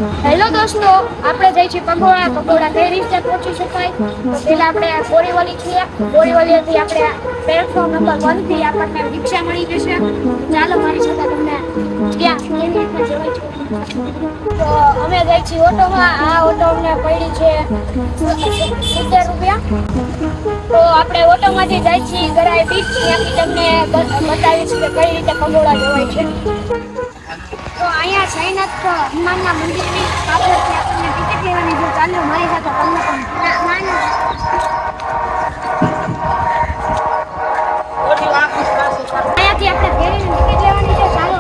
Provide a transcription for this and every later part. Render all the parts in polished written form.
Hello દોસ્તો, આપણે જઈ છીએ પગોળા કઈ રીતે પહોંચી શકાય? તો પેલા આપણે બોરીવલી છીએ. બોરીવલીથી આપણે પ્લેટફોર્મ નંબર 1 થી આપણને રિક્ષા મળી જશે. ચાલો મારી સાથે તમને ત્યાં કેવી રીતે જવાય છે. તો અમે જઈ છીએ ઓટોમાં. આ ઓટો અમને પડી છે 70 રૂપિયા. તો આપણે ઓટોમાંથી જઈ છીએ ગરાઈ બીચ. ત્યાંથી તમને બતાવીશ કે કઈ રીતે પગોળા જવાય છે. તો અહીંયા જયનાથ હનુમાનના મંદિરની પાછળથી આપણને ટિકિટ લેવાની છે. ચાલો મારી સાથે તમને પણ અહીંયાથી આપણે ફેરીની ટિકિટ લેવાની છે. ચાલો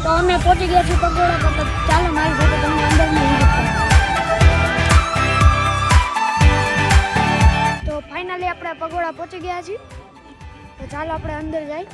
તો અમે પહોંચી ગયા છીએ પગોળા પર. ચાલો મારી સાથે તમને અંદરની વિઝિટ કરું. તો ફાઇનલી આપણે પગોળા પહોંચી ગયા છીએ. તો ચાલો આપણે અંદર જઈએ.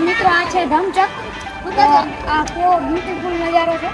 મિત્રો આ છે ધમચક. આ કેવો બ્યુટીફુલ નજારો છે.